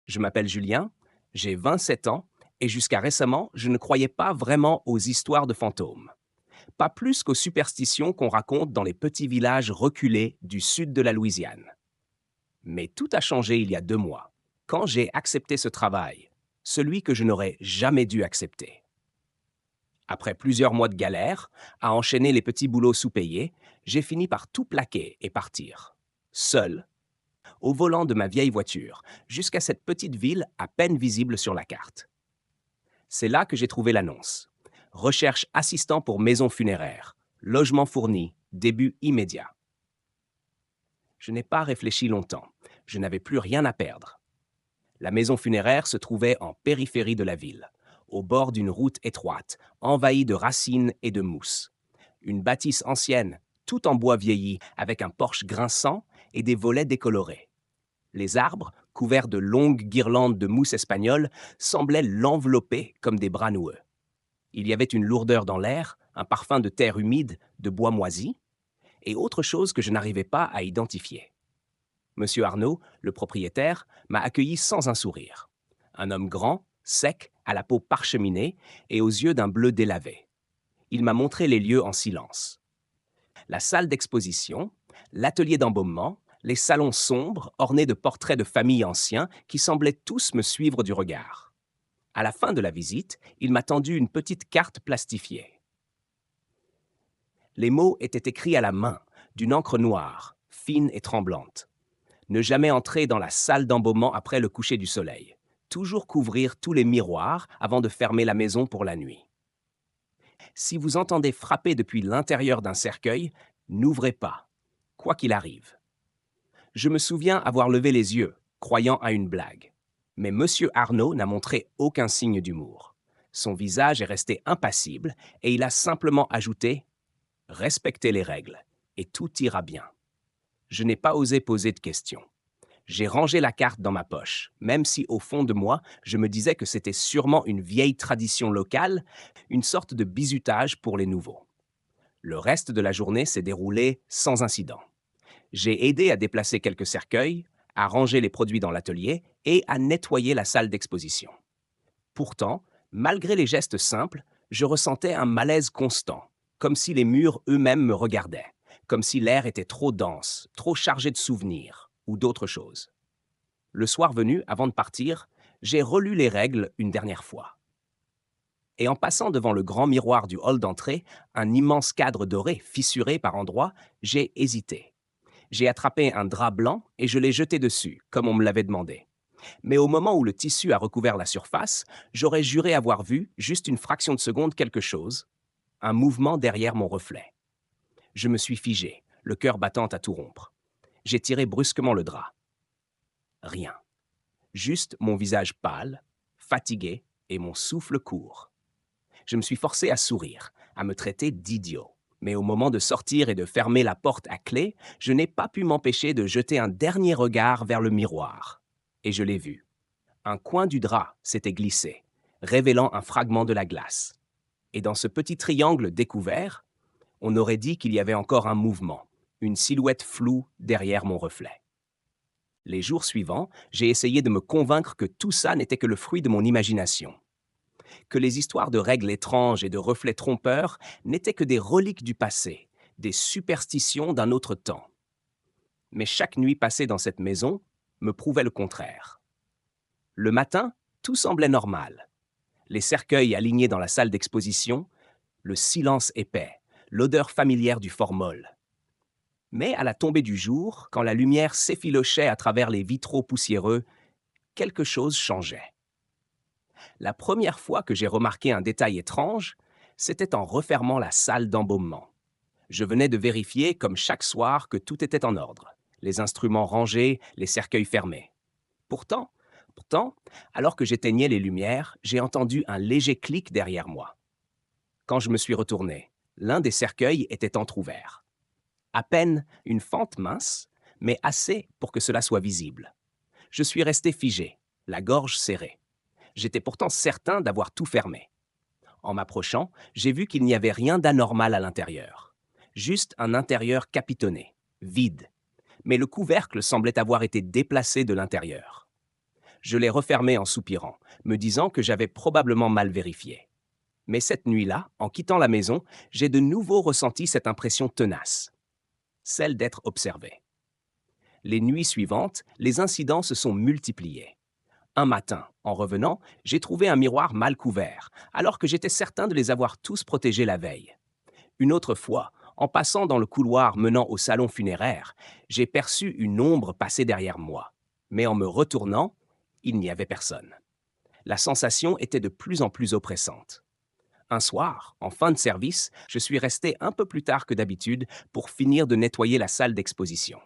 Je m'appelle Julien, j'ai 27 ans et jusqu'à récemment, je ne croyais pas vraiment aux histoires de fantômes. Pas plus qu'aux superstitions qu'on raconte dans les petits villages reculés du sud de la Louisiane. Mais tout a changé il y a 2 mois, quand j'ai accepté ce travail, celui que je n'aurais jamais dû accepter. Après plusieurs mois de galère, à enchaîner les petits boulots sous-payés, j'ai fini par tout plaquer et partir. Seul, au volant de ma vieille voiture, jusqu'à cette petite ville à peine visible sur la carte. C'est là que j'ai trouvé l'annonce. Recherche assistant pour maison funéraire. Logement fourni. Début immédiat. Je n'ai pas réfléchi longtemps. Je n'avais plus rien à perdre. La maison funéraire se trouvait en périphérie de la ville, au bord d'une route étroite, envahie de racines et de mousse. Une bâtisse ancienne, tout en bois vieilli, avec un porche grinçant et des volets décolorés. Les arbres, couverts de longues guirlandes de mousse espagnole, semblaient l'envelopper comme des bras noueux. Il y avait une lourdeur dans l'air, un parfum de terre humide, de bois moisi, et autre chose que je n'arrivais pas à identifier. Monsieur Arnaud, le propriétaire, m'a accueilli sans un sourire. Un homme grand, sec, à la peau parcheminée et aux yeux d'un bleu délavé. Il m'a montré les lieux en silence. La salle d'exposition, l'atelier d'embaumement, les salons sombres ornés de portraits de familles anciens qui semblaient tous me suivre du regard. À la fin de la visite, il m'a tendu une petite carte plastifiée. Les mots étaient écrits à la main, d'une encre noire, fine et tremblante. Ne jamais entrer dans la salle d'embaumement après le coucher du soleil. Toujours couvrir tous les miroirs avant de fermer la maison pour la nuit. Si vous entendez frapper depuis l'intérieur d'un cercueil, n'ouvrez pas, quoi qu'il arrive. Je me souviens avoir levé les yeux, croyant à une blague. Mais Monsieur Arnaud n'a montré aucun signe d'humour. Son visage est resté impassible et il a simplement ajouté « Respectez les règles et tout ira bien ». Je n'ai pas osé poser de questions. J'ai rangé la carte dans ma poche, même si au fond de moi, je me disais que c'était sûrement une vieille tradition locale, une sorte de bizutage pour les nouveaux. Le reste de la journée s'est déroulé sans incident. J'ai aidé à déplacer quelques cercueils, à ranger les produits dans l'atelier et à nettoyer la salle d'exposition. Pourtant, malgré les gestes simples, je ressentais un malaise constant, comme si les murs eux-mêmes me regardaient, comme si l'air était trop dense, trop chargé de souvenirs ou d'autres choses. Le soir venu, avant de partir, j'ai relu les règles une dernière fois. Et en passant devant le grand miroir du hall d'entrée, un immense cadre doré fissuré par endroits, j'ai hésité. J'ai attrapé un drap blanc et je l'ai jeté dessus, comme on me l'avait demandé. Mais au moment où le tissu a recouvert la surface, j'aurais juré avoir vu, juste une fraction de seconde, quelque chose, un mouvement derrière mon reflet. Je me suis figé, le cœur battant à tout rompre. J'ai tiré brusquement le drap. Rien. Juste mon visage pâle, fatigué et mon souffle court. Je me suis forcé à sourire, à me traiter d'idiot. Mais au moment de sortir et de fermer la porte à clé, je n'ai pas pu m'empêcher de jeter un dernier regard vers le miroir. Et je l'ai vu. Un coin du drap s'était glissé, révélant un fragment de la glace. Et dans ce petit triangle découvert, on aurait dit qu'il y avait encore un mouvement, une silhouette floue derrière mon reflet. Les jours suivants, j'ai essayé de me convaincre que tout ça n'était que le fruit de mon imagination, que les histoires de règles étranges et de reflets trompeurs n'étaient que des reliques du passé, des superstitions d'un autre temps. Mais chaque nuit passée dans cette maison me prouvait le contraire. Le matin, tout semblait normal. Les cercueils alignés dans la salle d'exposition, le silence épais, l'odeur familière du formol. Mais à la tombée du jour, quand la lumière s'effilochait à travers les vitraux poussiéreux, quelque chose changeait. La première fois que j'ai remarqué un détail étrange, c'était en refermant la salle d'embaumement. Je venais de vérifier, comme chaque soir, que tout était en ordre. Les instruments rangés, les cercueils fermés. Pourtant, alors que j'éteignais les lumières, j'ai entendu un léger clic derrière moi. Quand je me suis retourné, l'un des cercueils était entrouvert. À peine une fente mince, mais assez pour que cela soit visible. Je suis resté figé, la gorge serrée. J'étais pourtant certain d'avoir tout fermé. En m'approchant, j'ai vu qu'il n'y avait rien d'anormal à l'intérieur. Juste un intérieur capitonné, vide. Mais le couvercle semblait avoir été déplacé de l'intérieur. Je l'ai refermé en soupirant, me disant que j'avais probablement mal vérifié. Mais cette nuit-là, en quittant la maison, j'ai de nouveau ressenti cette impression tenace, celle d'être observé. Les nuits suivantes, les incidents se sont multipliés. Un matin, en revenant, j'ai trouvé un miroir mal couvert, alors que j'étais certain de les avoir tous protégés la veille. Une autre fois, en passant dans le couloir menant au salon funéraire, j'ai perçu une ombre passer derrière moi. Mais en me retournant, il n'y avait personne. La sensation était de plus en plus oppressante. Un soir, en fin de service, je suis resté un peu plus tard que d'habitude pour finir de nettoyer la salle d'exposition.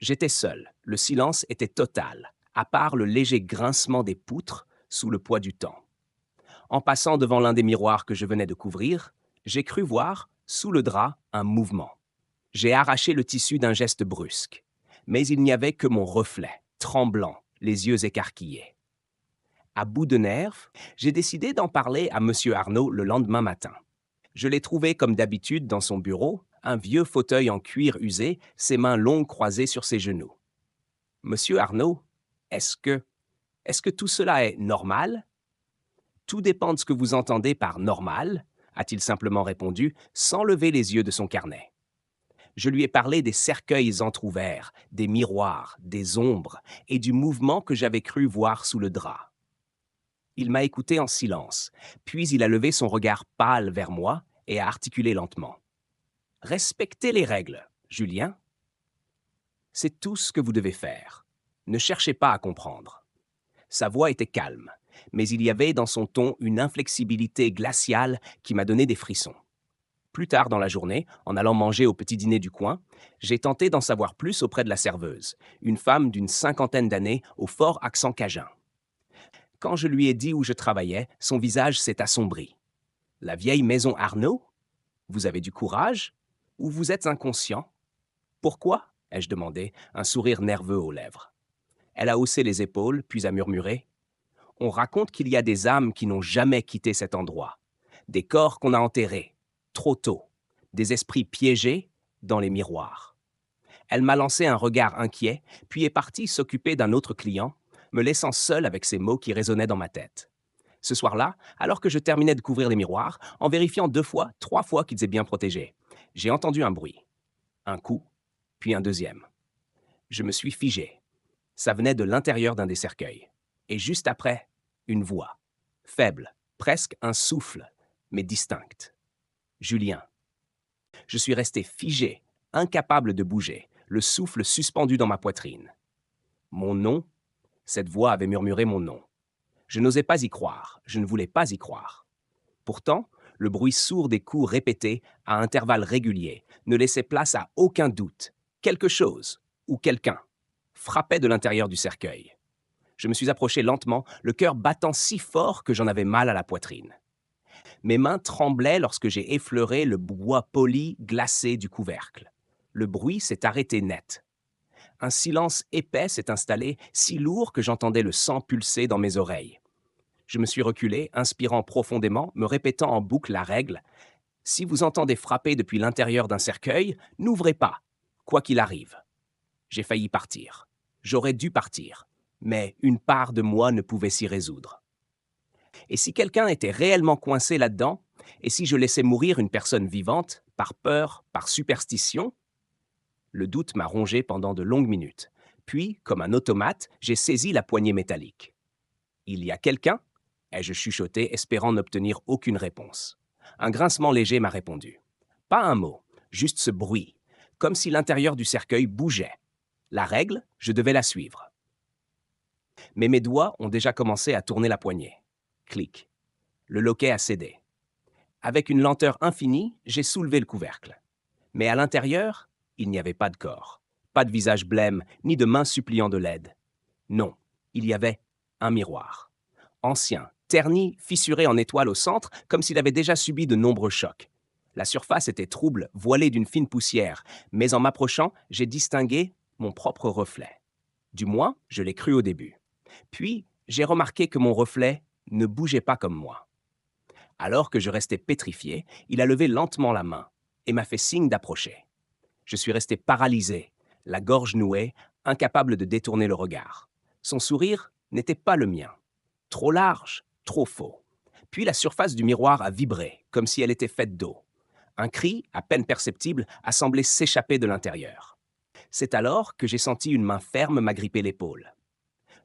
J'étais seul, le silence était total, à part le léger grincement des poutres sous le poids du temps. En passant devant l'un des miroirs que je venais de couvrir, j'ai cru voir, sous le drap, un mouvement. J'ai arraché le tissu d'un geste brusque, mais il n'y avait que mon reflet, tremblant, les yeux écarquillés. À bout de nerfs, j'ai décidé d'en parler à M. Arnaud le lendemain matin. Je l'ai trouvé comme d'habitude dans son bureau, un vieux fauteuil en cuir usé, ses mains longues croisées sur ses genoux. Monsieur Arnaud, est-ce que, est-ce que tout cela est normal? Tout dépend de ce que vous entendez par normal, a-t-il simplement répondu, sans lever les yeux de son carnet. Je lui ai parlé des cercueils entr'ouverts, des miroirs, des ombres et du mouvement que j'avais cru voir sous le drap. Il m'a écouté en silence, puis il a levé son regard pâle vers moi et a articulé lentement. Respectez les règles, Julien. C'est tout ce que vous devez faire. Ne cherchez pas à comprendre. Sa voix était calme, mais il y avait dans son ton une inflexibilité glaciale qui m'a donné des frissons. Plus tard dans la journée, en allant manger au petit dîner du coin, j'ai tenté d'en savoir plus auprès de la serveuse, une femme d'une cinquantaine d'années au fort accent cajun. Quand je lui ai dit où je travaillais, son visage s'est assombri. La vieille maison Arnaud? Vous avez du courage? Ou vous êtes inconscient? Pourquoi? Ai-je demandé, un sourire nerveux aux lèvres. Elle a haussé les épaules, puis a murmuré. On raconte qu'il y a des âmes qui n'ont jamais quitté cet endroit, des corps qu'on a enterrés, trop tôt, des esprits piégés dans les miroirs. Elle m'a lancé un regard inquiet, puis est partie s'occuper d'un autre client, me laissant seul avec ces mots qui résonnaient dans ma tête. Ce soir-là, alors que je terminais de couvrir les miroirs, en vérifiant 2 fois, 3 fois qu'ils étaient bien protégés, j'ai entendu un bruit. Un coup, puis un deuxième. Je me suis figé. Ça venait de l'intérieur d'un des cercueils. Et juste après, une voix. Faible, presque un souffle, mais distincte. Julien. Je suis resté figé, incapable de bouger, le souffle suspendu dans ma poitrine. Mon nom? Cette voix avait murmuré mon nom. Je n'osais pas y croire, je ne voulais pas y croire. Pourtant, le bruit sourd des coups répétés, à intervalles réguliers, ne laissait place à aucun doute. Quelque chose, ou quelqu'un, frappait de l'intérieur du cercueil. Je me suis approché lentement, le cœur battant si fort que j'en avais mal à la poitrine. Mes mains tremblaient lorsque j'ai effleuré le bois poli, glacé du couvercle. Le bruit s'est arrêté net. Un silence épais s'est installé, si lourd que j'entendais le sang pulser dans mes oreilles. Je me suis reculé, inspirant profondément, me répétant en boucle la règle « Si vous entendez frapper depuis l'intérieur d'un cercueil, n'ouvrez pas, quoi qu'il arrive. » J'ai failli partir. J'aurais dû partir, mais une part de moi ne pouvait s'y résoudre. Et si quelqu'un était réellement coincé là-dedans, et si je laissais mourir une personne vivante, par peur, par superstition? Le doute m'a rongé pendant de longues minutes. Puis, comme un automate, j'ai saisi la poignée métallique. « Il y a quelqu'un » ai-je chuchoté, espérant n'obtenir aucune réponse. Un grincement léger m'a répondu. Pas un mot, juste ce bruit, comme si l'intérieur du cercueil bougeait. La règle, je devais la suivre. Mais mes doigts ont déjà commencé à tourner la poignée. Clic. Le loquet a cédé. Avec une lenteur infinie, j'ai soulevé le couvercle. Mais à l'intérieur, il n'y avait pas de corps, pas de visage blême, ni de mains suppliant de l'aide. Non, il y avait un miroir. Ancien, terni, fissuré en étoile au centre, comme s'il avait déjà subi de nombreux chocs. La surface était trouble, voilée d'une fine poussière, mais en m'approchant, j'ai distingué mon propre reflet. Du moins, je l'ai cru au début. Puis, j'ai remarqué que mon reflet ne bougeait pas comme moi. Alors que je restais pétrifié, il a levé lentement la main et m'a fait signe d'approcher. Je suis resté paralysé, la gorge nouée, incapable de détourner le regard. Son sourire n'était pas le mien. Trop large, trop faux. Puis la surface du miroir a vibré, comme si elle était faite d'eau. Un cri, à peine perceptible, a semblé s'échapper de l'intérieur. C'est alors que j'ai senti une main ferme m'agripper l'épaule.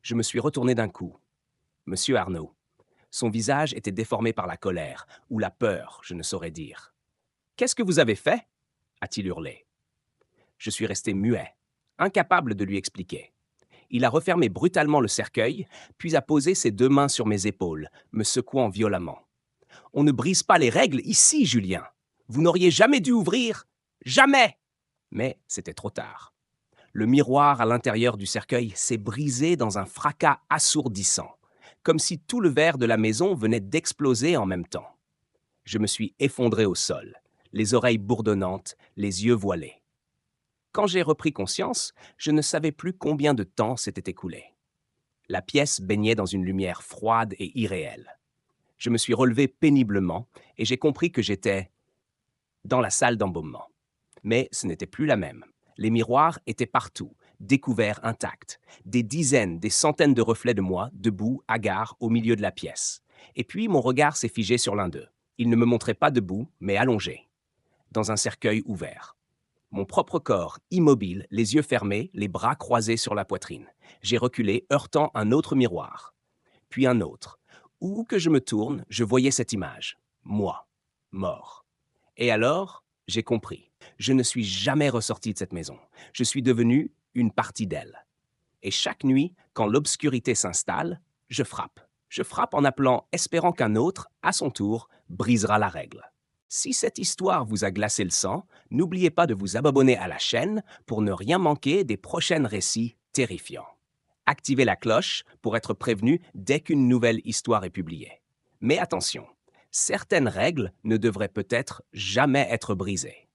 Je me suis retourné d'un coup. Monsieur Arnaud. Son visage était déformé par la colère, ou la peur, je ne saurais dire. Qu'est-ce que vous avez fait a-t-il hurlé. Je suis resté muet, incapable de lui expliquer. Il a refermé brutalement le cercueil, puis a posé ses deux mains sur mes épaules, me secouant violemment. On ne brise pas les règles ici, Julien. Vous n'auriez jamais dû ouvrir. Jamais. Mais c'était trop tard. Le miroir à l'intérieur du cercueil s'est brisé dans un fracas assourdissant, comme si tout le verre de la maison venait d'exploser en même temps. Je me suis effondré au sol, les oreilles bourdonnantes, les yeux voilés. Quand j'ai repris conscience, je ne savais plus combien de temps s'était écoulé. La pièce baignait dans une lumière froide et irréelle. Je me suis relevé péniblement et j'ai compris que j'étais dans la salle d'embaumement. Mais ce n'était plus la même. Les miroirs étaient partout, découverts intacts. Des dizaines, des centaines de reflets de moi, debout, hagards, au milieu de la pièce. Et puis mon regard s'est figé sur l'un d'eux. Il ne me montrait pas debout, mais allongé, dans un cercueil ouvert. Mon propre corps, immobile, les yeux fermés, les bras croisés sur la poitrine. J'ai reculé, heurtant un autre miroir. Puis un autre. Où que je me tourne, je voyais cette image. Moi, mort. Et alors, j'ai compris. Je ne suis jamais ressorti de cette maison. Je suis devenu une partie d'elle. Et chaque nuit, quand l'obscurité s'installe, je frappe. Je frappe en appelant, espérant qu'un autre, à son tour, brisera la règle. Si cette histoire vous a glacé le sang, n'oubliez pas de vous abonner à la chaîne pour ne rien manquer des prochains récits terrifiants. Activez la cloche pour être prévenu dès qu'une nouvelle histoire est publiée. Mais attention, certaines règles ne devraient peut-être jamais être brisées.